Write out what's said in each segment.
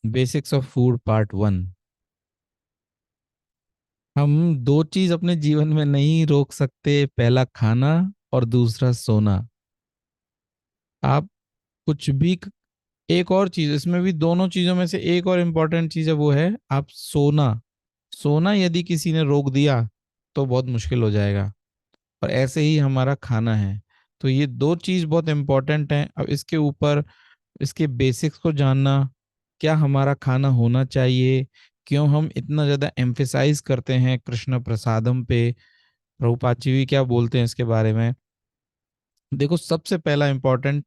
Basics of food part 1। हम दो चीज अपने जीवन में नहीं रोक सकते, पहला खाना और दूसरा सोना। आप कुछ भी एक और चीज इसमें भी, दोनों चीजों में से एक और इम्पोर्टेंट चीज है, वो है आप सोना। सोना यदि किसी ने रोक दिया तो बहुत मुश्किल हो जाएगा। और ऐसे ही हमारा खाना है। तो ये दो चीज बहुत इंपॉर्टेंट हैं। अब इसके ऊपर इसके बेसिक्स को जानना, क्या हमारा खाना होना चाहिए, क्यों हम इतना ज्यादा एम्फेसाइज करते हैं कृष्ण प्रसादम पे, प्रभुपाद जी भी क्या बोलते हैं इसके बारे में। देखो, सबसे पहला इंपॉर्टेंट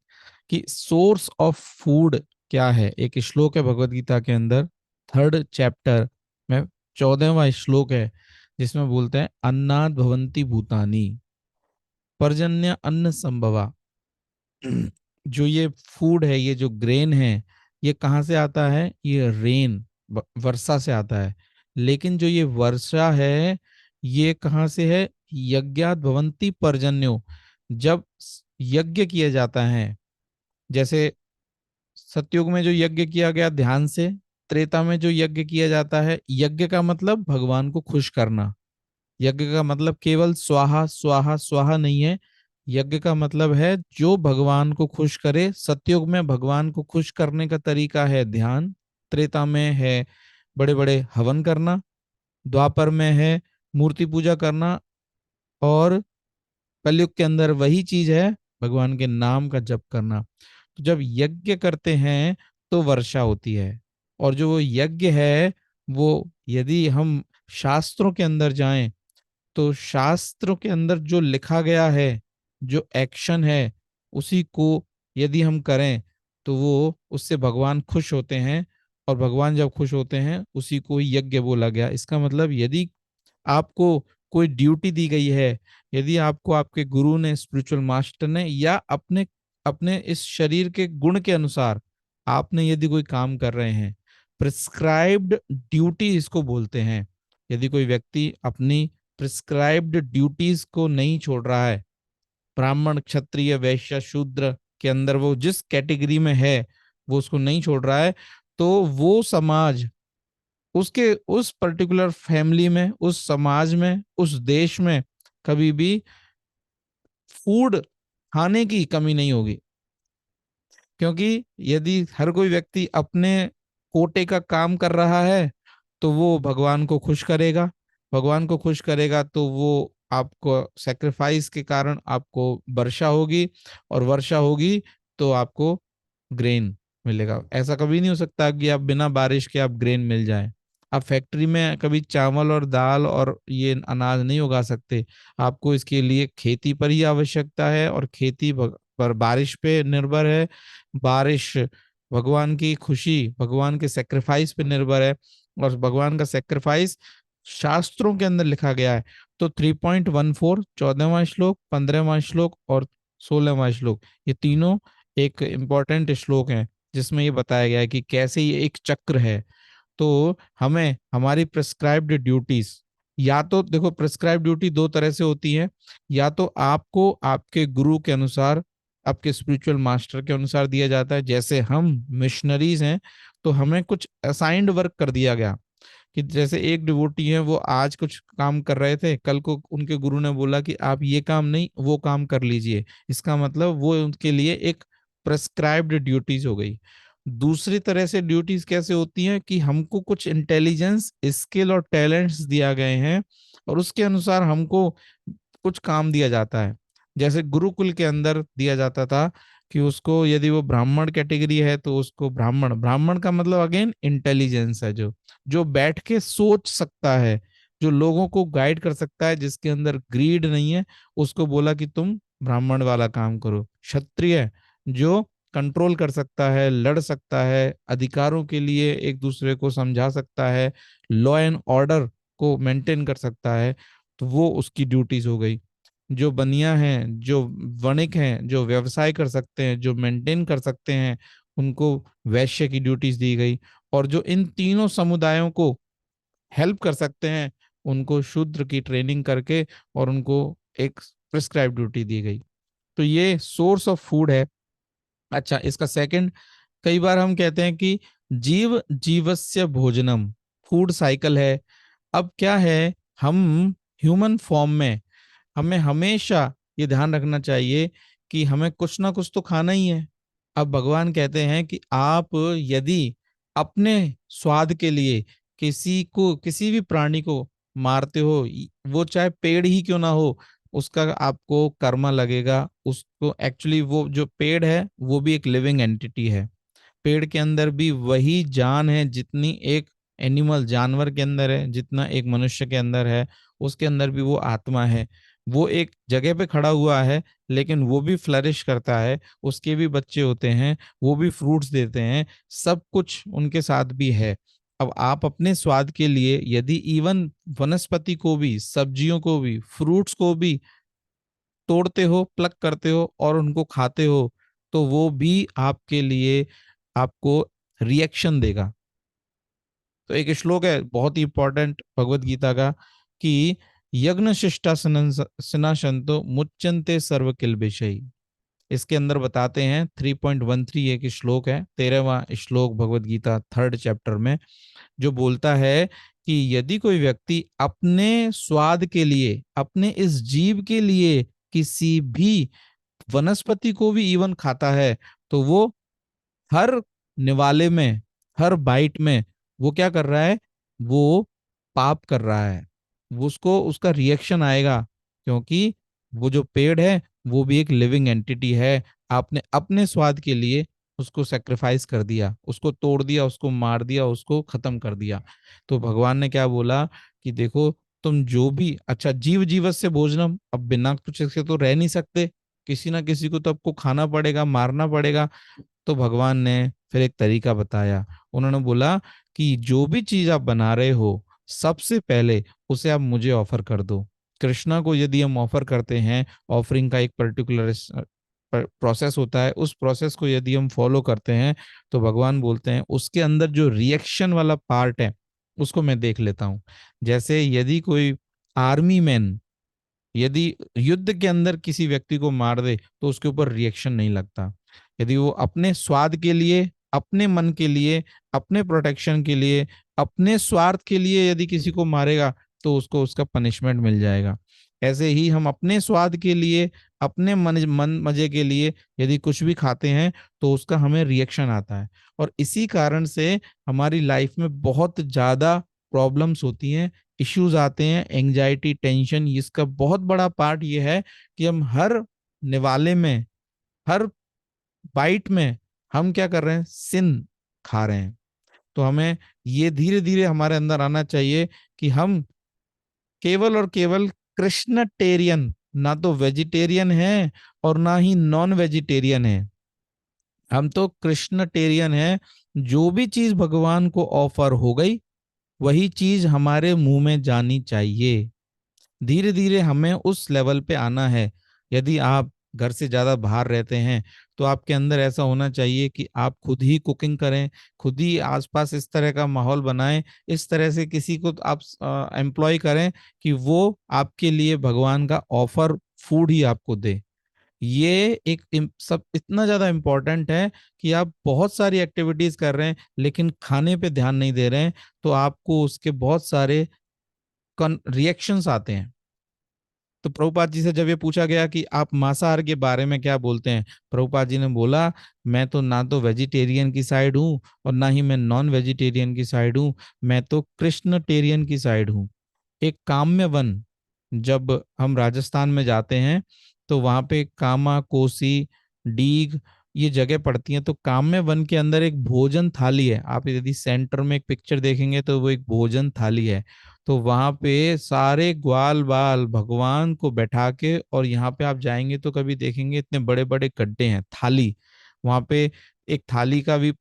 कि सोर्स ऑफ फूड क्या है। एक श्लोक है भगवत गीता के अंदर, 3rd चैप्टर में 14वां श्लोक है, जिसमें बोलते हैं अन्नाद भवन्ति भूतानि पर्जन्य अन्न संभवा। जो ये फूड है, ये जो ग्रेन है, ये कहाँ से आता है? ये रेन, वर्षा से आता है। लेकिन जो ये वर्षा है, ये कहाँ से है? यज्ञात भवन्ति पर्जन्यो। जब यज्ञ किया जाता है, जैसे सतयुग में जो यज्ञ किया गया ध्यान से, त्रेता में जो यज्ञ किया जाता है, यज्ञ का मतलब भगवान को खुश करना। यज्ञ का मतलब केवल स्वाहा स्वाहा स्वाहा नहीं है। यज्ञ का मतलब है जो भगवान को खुश करे। सतयुग में भगवान को खुश करने का तरीका है ध्यान, त्रेता में है बड़े बड़े हवन करना, द्वापर में है मूर्ति पूजा करना, और कलयुग के अंदर वही चीज है भगवान के नाम का जप करना। तो जब यज्ञ करते हैं तो वर्षा होती है। और जो वो यज्ञ है, वो यदि हम शास्त्रों के अंदर जाएं, तो शास्त्रों के अंदर जो लिखा गया है, जो एक्शन है, उसी को यदि हम करें तो वो उससे भगवान खुश होते हैं। और भगवान जब खुश होते हैं, उसी को यज्ञ बोला गया। इसका मतलब यदि आपको कोई ड्यूटी दी गई है, यदि आपको आपके गुरु ने, स्पिरिचुअल मास्टर ने, या अपने अपने इस शरीर के गुण के अनुसार आपने यदि कोई काम कर रहे हैं, प्रिस्क्राइब्ड ड्यूटी इसको बोलते हैं। यदि कोई व्यक्ति अपनी प्रिस्क्राइब्ड ड्यूटीज को नहीं छोड़ रहा है, ब्राह्मण क्षत्रिय वैश्य शूद्र के अंदर वो जिस कैटेगरी में है, वो उसको नहीं छोड़ रहा है, तो वो समाज, उसके उस पर्टिकुलर फैमिली में, उस समाज में, उस देश में कभी भी फूड खाने की कमी नहीं होगी। क्योंकि यदि हर कोई व्यक्ति अपने कोटे का काम कर रहा है, तो वो भगवान को खुश करेगा। भगवान को खुश करेगा तो वो आपको सेक्रीफाइस के कारण आपको वर्षा होगी, और वर्षा होगी तो आपको ग्रेन मिलेगा। ऐसा कभी नहीं हो सकता कि आप बिना बारिश के आप ग्रेन मिल जाए। आप फैक्ट्री में कभी चावल और दाल और ये अनाज नहीं उगा सकते। आपको इसके लिए खेती पर ही आवश्यकता है, और खेती पर बारिश पे निर्भर है। बारिश भगवान की खुशी, भगवान के सेक्रीफाइस पे निर्भर है। और भगवान का सेक्रीफाइस शास्त्रों के अंदर लिखा गया है। तो 3.14, 14वां श्लोक, 15वां श्लोक और 16वां श्लोक, ये तीनों एक इम्पॉर्टेंट श्लोक हैं, जिसमें ये बताया गया है कि कैसे ये एक चक्र है। तो हमें हमारी प्रिस्क्राइब्ड ड्यूटीज, या तो देखो प्रिस्क्राइब्ड ड्यूटी दो तरह से होती है। या तो आपको आपके गुरु के अनुसार, आपके स्पिरिचुअल मास्टर के अनुसार दिया जाता है। जैसे हम मिशनरीज हैं, तो हमें कुछ असाइंड वर्क कर दिया गया, कि जैसे एक डिवोटी है, वो आज कुछ काम कर रहे थे, कल को उनके गुरु ने बोला कि आप ये काम नहीं, वो काम कर लीजिए। इसका मतलब वो उनके लिए एक प्रेस्क्राइब्ड ड्यूटीज हो गई। दूसरी तरह से ड्यूटीज कैसे होती हैं कि हमको कुछ इंटेलिजेंस, स्किल और टैलेंट्स दिया गए हैं, और उसके अनुसार हमको कुछ काम दिया जाता है। जैसे गुरुकुल के अंदर दिया जाता था कि उसको, यदि वो ब्राह्मण कैटेगरी है, तो उसको ब्राह्मण, ब्राह्मण का मतलब अगेन इंटेलिजेंस है, जो जो बैठ के सोच सकता है, जो लोगों को गाइड कर सकता है, जिसके अंदर ग्रीड नहीं है, उसको बोला कि तुम ब्राह्मण वाला काम करो। क्षत्रिय, जो कंट्रोल कर सकता है, लड़ सकता है, अधिकारों के लिए एक दूसरे को समझा सकता है, लॉ एंड ऑर्डर को मेंटेन कर सकता है, तो वो उसकी ड्यूटीज हो गई। जो बनिया हैं, जो वणिक हैं, जो व्यवसाय कर सकते हैं, जो मेंटेन कर सकते हैं, उनको वैश्य की ड्यूटीज दी गई। और जो इन तीनों समुदायों को हेल्प कर सकते हैं, उनको शूद्र की ट्रेनिंग करके और उनको एक प्रिस्क्राइब ड्यूटी दी गई। तो ये सोर्स ऑफ फूड है। अच्छा, इसका सेकंड, कई बार हम कहते हैं कि जीव जीवस्य भोजनम, फूड साइकिल है। अब क्या है, हम ह्यूमन फॉर्म में हमें हमेशा ये ध्यान रखना चाहिए कि हमें कुछ ना कुछ तो खाना ही है। अब भगवान कहते हैं कि आप यदि अपने स्वाद के लिए किसी को, किसी भी प्राणी को मारते हो, वो चाहे पेड़ ही क्यों ना हो, उसका आपको कर्मा लगेगा। उसको एक्चुअली वो जो पेड़ है वो भी एक लिविंग एंटिटी है। पेड़ के अंदर भी वही जान है जितनी एक एनिमल जानवर के अंदर है, जितना एक मनुष्य के अंदर है। उसके अंदर भी वो आत्मा है। वो एक जगह पे खड़ा हुआ है, लेकिन वो भी फ्लरिश करता है, उसके भी बच्चे होते हैं, वो भी फ्रूट्स देते हैं, सब कुछ उनके साथ भी है। अब आप अपने स्वाद के लिए यदि इवन वनस्पति को भी, सब्जियों को भी, फ्रूट्स को भी तोड़ते हो, प्लक करते हो और उनको खाते हो, तो वो भी आपके लिए आपको रिएक्शन देगा। तो एक श्लोक है बहुत ही इंपॉर्टेंट भगवत गीता का कि यज्ञ शिष्टा सनाशंतो मुच्यन्ते सर्व किल्बिषै। इसके अंदर बताते हैं 3.13 एक श्लोक है, 13वां श्लोक भगवत गीता 3rd चैप्टर में, जो बोलता है कि यदि कोई व्यक्ति अपने स्वाद के लिए, अपने इस जीव के लिए किसी भी वनस्पति को भी इवन खाता है, तो वो हर निवाले में, हर बाइट में वो क्या कर रहा है, वो पाप कर रहा है। वो उसको उसका रिएक्शन आएगा, क्योंकि वो जो पेड़ है वो भी एक लिविंग एंटिटी है। आपने अपने स्वाद के लिए उसको सेक्रीफाइस कर दिया, उसको तोड़ दिया, उसको मार दिया, उसको खत्म कर दिया। तो भगवान ने क्या बोला कि देखो, तुम जो भी, अच्छा जीव जीवस्य भोजनम, अब बिना कुछ से तो रह नहीं सकते, किसी ना किसी को तो आपको खाना पड़ेगा, मारना पड़ेगा। तो भगवान ने फिर एक तरीका बताया। उन्होंने बोला कि जो भी चीज आप बना रहे हो, सबसे पहले उसे आप मुझे ऑफर कर दो। कृष्णा को यदि हम ऑफर करते हैं, ऑफरिंग का एक पर्टिकुलर प्रोसेस होता है, उस प्रोसेस को यदि हम फॉलो करते हैं, तो भगवान बोलते हैं उसके अंदर जो रिएक्शन वाला पार्ट है उसको मैं देख लेता हूँ। जैसे यदि कोई आर्मी मैन यदि युद्ध के अंदर किसी व्यक्ति को मार दे, तो उसके ऊपर रिएक्शन नहीं लगता। यदि वो अपने स्वाद के लिए, अपने मन के लिए, अपने प्रोटेक्शन के लिए, अपने स्वार्थ के लिए यदि किसी को मारेगा, तो उसको उसका पनिशमेंट मिल जाएगा। ऐसे ही हम अपने स्वाद के लिए, अपने मन मजे के लिए यदि कुछ भी खाते हैं, तो उसका हमें रिएक्शन आता है। और इसी कारण से हमारी लाइफ में बहुत ज्यादा प्रॉब्लम्स होती हैं, इश्यूज आते हैं, एंजाइटी, टेंशन। इसका बहुत बड़ा पार्ट ये है कि हम हर निवाले में, हर बाइट में हम क्या कर रहे हैं, सिन खा रहे हैं। तो हमें ये धीरे धीरे हमारे अंदर आना चाहिए कि हम केवल और केवल कृष्णटेरियन, ना तो वेजिटेरियन है और ना ही नॉन वेजिटेरियन है, हम तो कृष्णटेरियन है। जो भी चीज भगवान को ऑफर हो गई, वही चीज हमारे मुंह में जानी चाहिए। धीरे धीरे हमें उस लेवल पे आना है। यदि आप घर से ज्यादा बाहर रहते हैं, तो आपके अंदर ऐसा होना चाहिए कि आप खुद ही कुकिंग करें, खुद ही आसपास इस तरह का माहौल बनाएं, इस तरह से किसी को आप एम्प्लॉय करें कि वो आपके लिए भगवान का ऑफर फूड ही आपको दे। ये एक सब इतना ज्यादा इम्पोर्टेंट है कि आप बहुत सारी एक्टिविटीज कर रहे हैं लेकिन खाने पे ध्यान नहीं दे रहे हैं, तो आपको उसके बहुत सारे रिएक्शंस आते हैं। तो प्रभुपाद जी से जब ये पूछा गया कि आप मांसाहार के बारे में क्या बोलते हैं, प्रभुपाद जी ने बोला, मैं तो ना तो वेजिटेरियन की साइड हूँ और ना ही मैं नॉन वेजिटेरियन की साइड हूँ, मैं तो कृष्णटेरियन की साइड हूँ। एक काम्य वन, जब हम राजस्थान में जाते हैं, तो वहां पे कामा, कोसी, डीग, ये जगह पड़ती हैं। तो काम्य वन के अंदर एक भोजन थाली है। आप यदि सेंटर में एक पिक्चर देखेंगे तो वो एक भोजन थाली है। तो वहां पे सारे ग्वाल बाल भगवान को बैठा के, और यहाँ पे आप जाएंगे तो कभी देखेंगे इतने बड़े बड़े गड्ढे हैं, थाली। वहां पे एक थाली का भी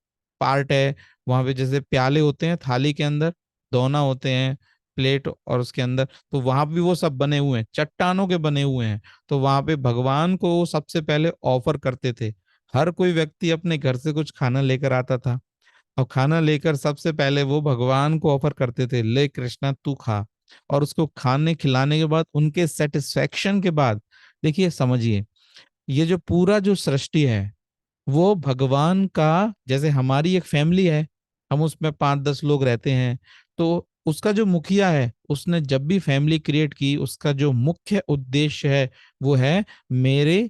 पार्ट है। वहां पे जैसे प्याले होते हैं थाली के अंदर, दोना होते हैं, प्लेट, और उसके अंदर तो वहां भी वो सब बने हुए हैं, चट्टानों के बने हुए हैं। तो वहां पे भगवान को वो सबसे पहले ऑफर करते थे। हर कोई व्यक्ति अपने घर से कुछ खाना लेकर आता था, और खाना लेकर सबसे पहले वो भगवान को ऑफर करते थे, ले कृष्णा तू खा। और उसको खाने खिलाने के बाद, उनके सेटिस्फेक्शन के बाद, देखिए समझिए, ये जो पूरा जो सृष्टि है वो भगवान का, जैसे हमारी एक फैमिली है, हम उसमें 5-10 लोग रहते हैं। तो उसका जो मुखिया है, उसने जब भी फैमिली क्रिएट की, उसका जो मुख्य उद्देश्य है वो है मेरे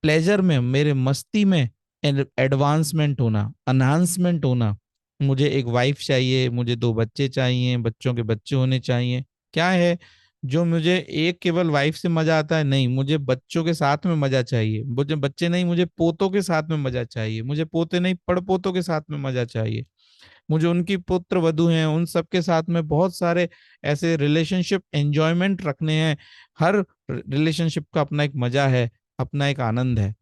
प्लेजर में, मेरे मस्ती में एडवांसमेंट होना, अनहांसमेंट होना। मुझे एक वाइफ चाहिए, मुझे 2 बच्चे चाहिए, बच्चों के बच्चे होने चाहिए। क्या है जो मुझे, एक केवल वाइफ से मजा आता है नहीं, मुझे बच्चों के साथ में मजा चाहिए, मुझे बच्चे नहीं, मुझे पोतों के साथ में मजा चाहिए, मुझे पोते नहीं पड़पोतों के साथ में मजा चाहिए, मुझे उनकी पुत्र वधु हैं उन सबके साथ में बहुत सारे ऐसे रिलेशनशिप एंजॉयमेंट रखने हैं। हर रिलेशनशिप का अपना एक मजा है, अपना एक आनंद है।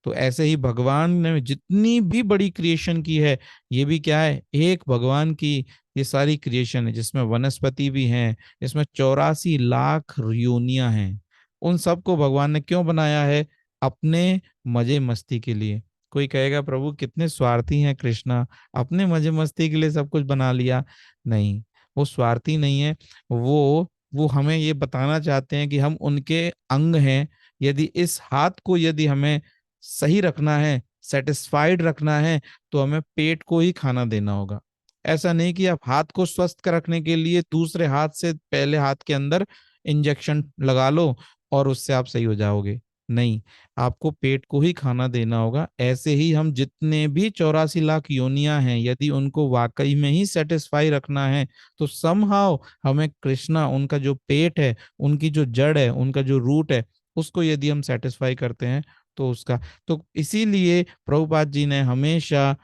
तो ऐसे ही भगवान ने जितनी भी बड़ी क्रिएशन की है, ये भी क्या है, एक भगवान की ये सारी क्रिएशन है, जिसमें वनस्पति भी हैं, इसमें 84 लाख योनियां हैं। उन सबको भगवान ने क्यों बनाया है? अपने मजे मस्ती के लिए। कोई कहेगा प्रभु कितने स्वार्थी हैं कृष्णा, अपने मजे मस्ती के लिए सब कुछ बना लिया। नहीं, वो स्वार्थी नहीं है। वो हमें ये बताना चाहते हैं कि हम उनके अंग हैं। यदि इस हाथ को यदि हमें सही रखना है, सेटिस्फाइड रखना है, तो हमें पेट को ही खाना देना होगा। ऐसा नहीं कि आप हाथ को स्वस्थ रखने के लिए दूसरे हाथ से पहले हाथ के अंदर इंजेक्शन लगा लो और उससे आप सही हो जाओगे। नहीं, आपको पेट को ही खाना देना होगा। ऐसे ही हम जितने भी 84 लाख योनियां हैं, यदि उनको वाकई में ही सेटिस्फाई रखना है, तो समहाउ हमें कृष्णा, उनका जो पेट है, उनकी जो जड़ है, उनका जो रूट है, उसको यदि हम सेटिस्फाई करते हैं तो उसका, तो इसीलिए प्रभुपाद जी ने हमेशा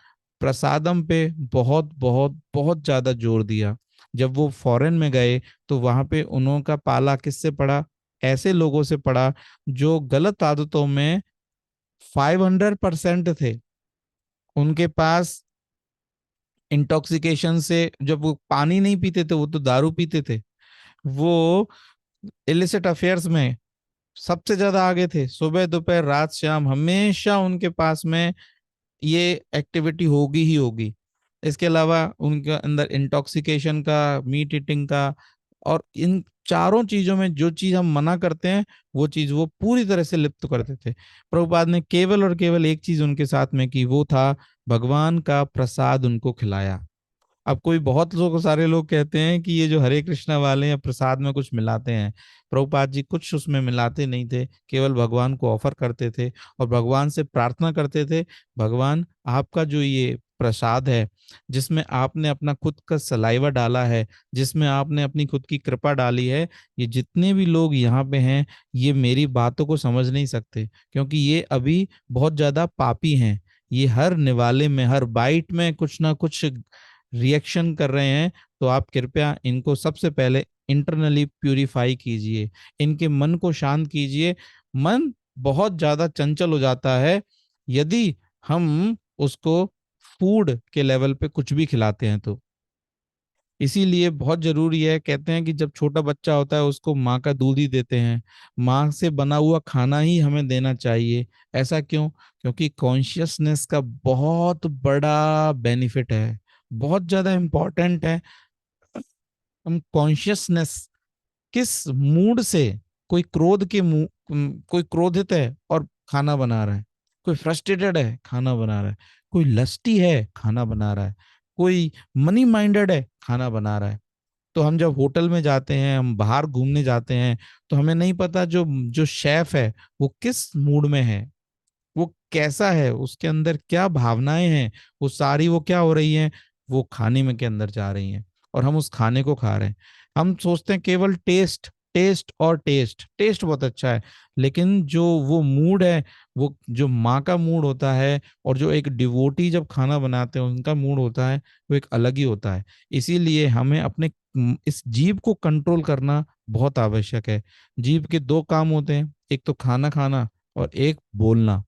प्रसादम पे बहुत बहुत बहुत ज्यादा जोर दिया। जब वो फॉरेन में गए तो वहां पे उन्हों का पाला किससे पड़ा? ऐसे लोगों से पड़ा जो गलत आदतों में 500% थे। उनके पास इंटॉक्सिकेशन से, जब वो पानी नहीं पीते थे, वो तो दारू पीते थे। वो इलिसिट अफेयर्स में सबसे ज्यादा आगे थे। सुबह दोपहर रात शाम हमेशा उनके पास में ये एक्टिविटी होगी ही होगी। इसके अलावा उनके अंदर इंटॉक्सिकेशन का, मीट ईटिंग का, और इन चारों चीजों में जो चीज हम मना करते हैं, वो चीज वो पूरी तरह से लिप्त करते थे। प्रभुपाद ने केवल और केवल एक चीज उनके साथ में की, वो था भगवान का प्रसाद उनको खिलाया। अब कोई बहुत लोग, सारे लोग कहते हैं कि ये जो हरे कृष्णा वाले हैं प्रसाद में कुछ मिलाते हैं। प्रभुपाद जी कुछ उसमें मिलाते नहीं थे, केवल भगवान को ऑफर करते थे और भगवान से प्रार्थना करते थे, भगवान आपका जो ये प्रसाद है, जिसमें आपने अपना खुद का सलाइवा डाला है, जिसमें आपने अपनी खुद की कृपा डाली है, ये जितने भी लोग यहाँ पे हैं, ये मेरी बातों को समझ नहीं सकते, क्योंकि ये अभी बहुत ज्यादा पापी हैं। ये हर निवाले में, हर बाइट में कुछ ना कुछ रिएक्शन कर रहे हैं। तो आप कृपया इनको सबसे पहले इंटरनली प्यूरिफाई कीजिए, इनके मन को शांत कीजिए। मन बहुत ज्यादा चंचल हो जाता है यदि हम उसको फूड के लेवल पे कुछ भी खिलाते हैं तो। इसीलिए बहुत जरूरी है, कहते हैं कि जब छोटा बच्चा होता है उसको माँ का दूध ही देते हैं, माँ से बना हुआ खाना ही हमें देना चाहिए। ऐसा क्यों? क्योंकि कॉन्शियसनेस का बहुत बड़ा बेनिफिट है, बहुत ज्यादा इम्पोर्टेंट है। हम कॉन्शियसनेस, किस मूड से, कोई क्रोध के कोई क्रोधित है और खाना बना रहा है, कोई फ्रस्ट्रेटेड है खाना बना रहा है, कोई लस्टी है खाना बना रहा है, कोई मनी माइंडेड है खाना बना रहा है। तो हम जब होटल में जाते हैं, हम बाहर घूमने जाते हैं, तो हमें नहीं पता जो जो शेफ है वो किस मूड में है, वो कैसा है, उसके अंदर क्या भावनाएं हैं, वो सारी वो क्या हो रही हैं, वो खाने में के अंदर जा रही हैं, और हम उस खाने को खा रहे हैं। हम सोचते हैं केवल टेस्ट, टेस्ट और टेस्ट, टेस्ट बहुत अच्छा है, लेकिन जो वो मूड है, वो जो माँ का मूड होता है, और जो एक डिवोटी जब खाना बनाते हैं उनका मूड होता है, वो एक अलग ही होता है। इसीलिए हमें अपने इस जीभ को कंट्रोल करना बहुत आवश्यक है। जीभ के 2 काम होते हैं, एक तो खाना खाना और एक बोलना।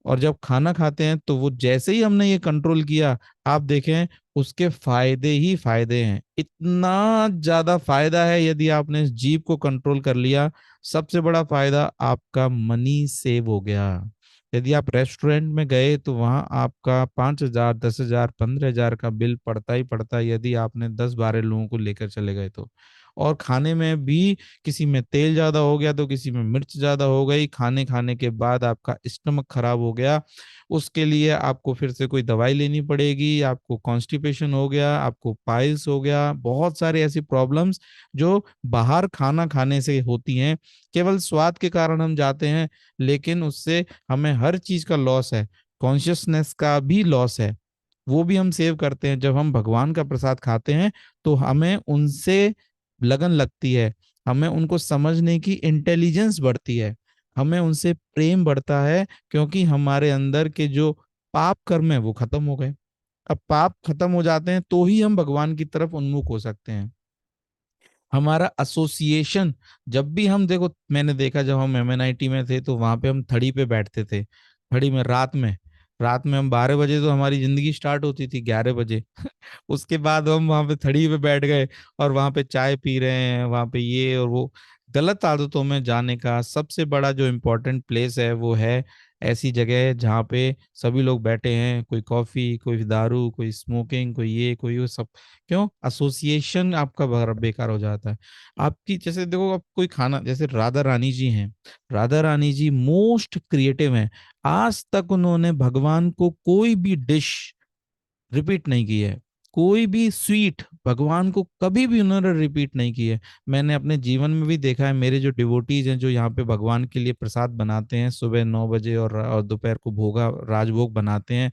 और जब खाना खाते हैं तो वो जैसे ही हमने ये कंट्रोल किया, आप देखें उसके फायदे ही फायदे हैं, इतना ज्यादा फायदा है यदि आपने इस जीभ को कंट्रोल कर लिया। सबसे बड़ा फायदा, आपका मनी सेव हो गया। यदि आप रेस्टोरेंट में गए तो वहां आपका 5,000, 10,000, 15,000 का बिल पड़ता ही पड़ता है, यदि आपने 10-12 लोगों को लेकर चले गए तो। और खाने में भी किसी में तेल ज्यादा हो गया तो किसी में मिर्च ज्यादा हो गई, खाने खाने के बाद आपका स्टमक खराब हो गया, उसके लिए आपको फिर से कोई दवाई लेनी पड़ेगी, आपको कॉन्स्टिपेशन हो गया, आपको पाइल्स हो गया, बहुत सारी ऐसी प्रॉब्लम्स जो बाहर खाना खाने से होती हैं। केवल स्वाद के कारण हम जाते हैं, लेकिन उससे हमें हर चीज का लॉस है, कॉन्शियसनेस का भी लॉस है, वो भी हम सेव करते हैं। जब हम भगवान का प्रसाद खाते हैं तो हमें उनसे लगन लगती है, हमें उनको समझने की इंटेलिजेंस बढ़ती है, हमें उनसे प्रेम बढ़ता है, क्योंकि हमारे अंदर के जो पाप कर्म है वो खत्म हो गए। अब पाप खत्म हो जाते हैं तो ही हम भगवान की तरफ उन्मुख हो सकते हैं। हमारा एसोसिएशन, जब भी हम देखो, मैंने देखा जब हम एमएनआईटी में थे तो वहां पे हम थड़ी पे बैठते थे, थड़ी में रात में हम 12 बजे तो हमारी जिंदगी स्टार्ट होती थी 11 बजे। उसके बाद हम वहां पे थड़ी पे बैठ गए और वहां पे चाय पी रहे हैं, वहां पे ये और वो। गलत आदतों में जाने का सबसे बड़ा जो इम्पोर्टेंट प्लेस है वो है ऐसी जगह जहाँ पे सभी लोग बैठे हैं, कोई कॉफी, कोई दारू, कोई स्मोकिंग, कोई ये कोई वो सब। क्यों? एसोसिएशन आपका बेकार हो जाता है। आपकी जैसे देखो, आप कोई खाना, जैसे राधा रानी जी हैं, राधा रानी जी मोस्ट क्रिएटिव हैं। आज तक उन्होंने भगवान को कोई भी डिश रिपीट नहीं की है, कोई भी स्वीट भगवान को कभी भी उन्होंने रिपीट नहीं की है। मैंने अपने जीवन में भी देखा है, मेरे जो डिवोटीज हैं जो यहाँ पे भगवान के लिए प्रसाद बनाते हैं सुबह 9 बजे और दोपहर को भोगा राजभोग बनाते हैं,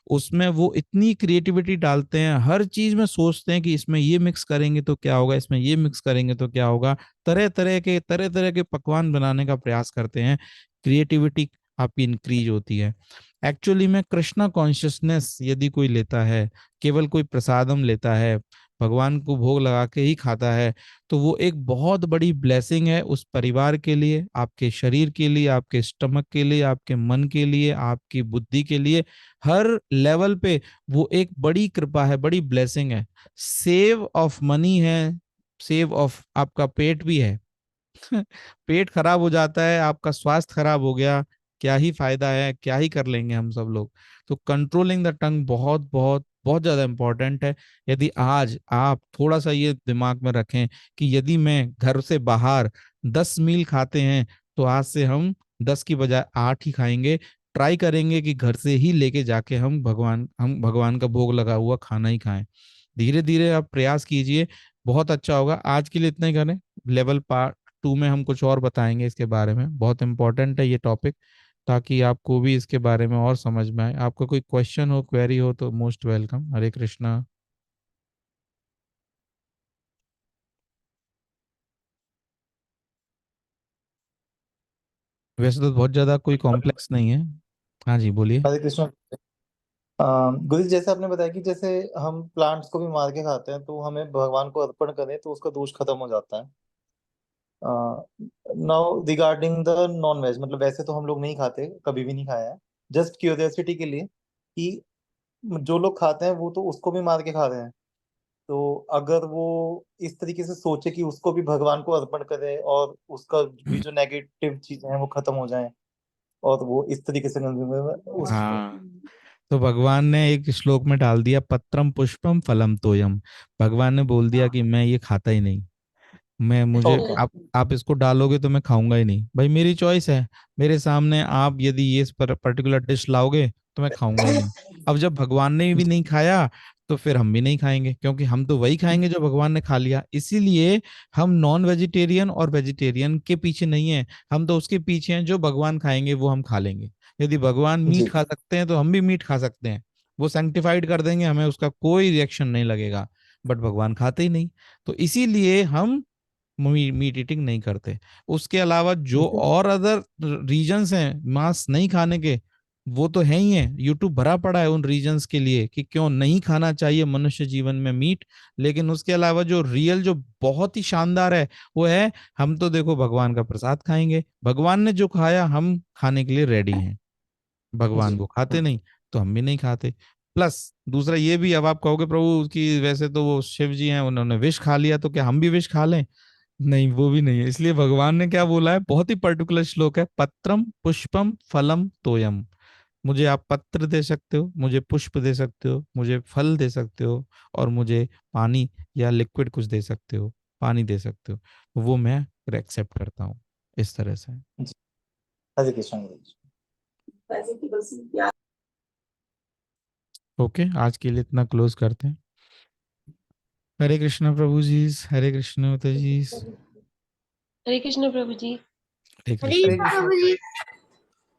उसमें वो इतनी क्रिएटिविटी डालते हैं, हर चीज में सोचते हैं कि इसमें ये मिक्स करेंगे तो क्या होगा, इसमें ये मिक्स करेंगे तो क्या होगा। तरह तरह के पकवान बनाने का प्रयास करते हैं। क्रिएटिविटी आपकी इंक्रीज होती है। एक्चुअली में कृष्णा कॉन्शियसनेस यदि कोई लेता है, केवल कोई प्रसादम लेता है, भगवान को भोग लगा के ही खाता है, तो वो एक बहुत बड़ी ब्लेसिंग है उस परिवार के लिए, आपके शरीर के लिए, आपके स्टमक के लिए, आपके मन के लिए, आपकी बुद्धि के लिए, हर लेवल पे वो एक बड़ी कृपा है, बड़ी ब्लेसिंग है। सेव ऑफ मनी है, सेव ऑफ आपका पेट भी है। पेट खराब हो जाता है, आपका स्वास्थ्य खराब हो गया, क्या ही फायदा है, क्या ही कर लेंगे हम सब लोग। तो कंट्रोलिंग द टंग बहुत बहुत बहुत ज्यादा इंपॉर्टेंट है। यदि आज आप थोड़ा सा ये दिमाग में रखें कि यदि मैं घर से बाहर 10 मील खाते हैं, तो आज से हम 10 की बजाय 8 ही खाएंगे। ट्राई करेंगे कि घर से ही लेके जाके हम भगवान का भोग लगा हुआ खाना ही खाएं। धीरे धीरे आप प्रयास कीजिए, बहुत अच्छा होगा। आज के लिए इतना ही करें। लेवल पार्ट 2 में हम कुछ और बताएंगे इसके बारे में, बहुत इंपॉर्टेंट है ये टॉपिक, ताकि आपको भी इसके बारे में और समझ में आए। आपका कोई क्वेश्चन हो, क्वेरी हो तो मोस्ट वेलकम। हरे कृष्णा। वैसे तो बहुत ज्यादा कोई कॉम्प्लेक्स नहीं है। हाँ जी, बोलिए। हरे कृष्ण। गुरु जी, जैसे आपने बताया कि जैसे हम प्लांट्स को भी मार के खाते हैं तो हमें भगवान को अर्पण करें तो उसका दोष खत्म हो जाता है। Now regarding the non veg, मतलब वैसे तो हम लोग नहीं खाते, कभी भी नहीं खाया है। जस्ट क्यूरियोसिटी के लिए कि जो लोग खाते हैं वो तो उसको भी मार के खा रहे हैं, तो अगर वो इस तरीके से सोचे कि उसको भी भगवान को अर्पण करे और उसका भी जो नेगेटिव चीजें हैं वो खत्म हो जाएं, और वो इस तरीके से उस हाँ, तो भगवान ने एक श्लोक में डाल दिया, पत्रम पुष्पम फलम तोयम। भगवान ने बोल दिया कि मैं ये खाता ही नहीं। मैं मुझे ओके। आप इसको डालोगे तो मैं खाऊंगा ही नहीं भाई, मेरी चॉइस है। मेरे सामने आप यदि ये पर्टिकुलर डिश लाओगे तो मैं खाऊंगा ही नहीं। अब जब भगवान ने भी नहीं खाया तो फिर हम भी नहीं खाएंगे, क्योंकि हम तो वही खाएंगे जो भगवान ने खा लिया। इसीलिए हम नॉन वेजिटेरियन और वेजिटेरियन के पीछे नहीं है, हम तो उसके पीछे हैं जो भगवान खाएंगे वो हम खा लेंगे। यदि भगवान मीट जी। खा सकते हैं तो हम भी मीट खा सकते हैं, वो सैंक्टिफाइड कर देंगे, हमें उसका कोई रिएक्शन नहीं लगेगा। बट भगवान खाते ही नहीं, तो इसीलिए हम मीट ईटिंग नहीं करते। उसके अलावा जो और अदर रीजंस हैं मांस नहीं खाने के, वो तो है ही है। यूट्यूब भरा पड़ा है उन रीजंस के लिए कि क्यों नहीं खाना चाहिए मनुष्य जीवन में मीट। लेकिन उसके अलावा जो रियल, जो बहुत ही शानदार है, वो है हम तो देखो भगवान का प्रसाद खाएंगे, भगवान ने जो खाया हम खाने के लिए रेडी हैं। जी। भगवान को खाते नहीं तो हम भी नहीं खाते। प्लस दूसरा ये भी, अब आप कहोगे प्रभु कि वैसे तो वो शिव जी हैं, उन्होंने विष खा लिया, तो क्या हम भी विष खा लें? नहीं, वो भी नहीं है। इसलिए भगवान ने क्या बोला है, बहुत ही पर्टिकुलर श्लोक है, पत्रम पुष्पम फलम तोयम। मुझे आप पत्र दे सकते हो, मुझे पुष्प दे सकते हो, मुझे फल दे सकते हो, और मुझे पानी या लिक्विड कुछ दे सकते हो। पानी दे सकते हो, वो मैं एक्सेप्ट करता हूँ, इस तरह से। जी। हरे कृष्ण हरे कृष्ण। ओके, आज के लिए इतना क्लोज करते हैं। हरे कृष्ण प्रभु जी, हरे कृष्ण माता जी, हरे कृष्ण प्रभु जी। हरे हरे कृष्ण। कृष्ण।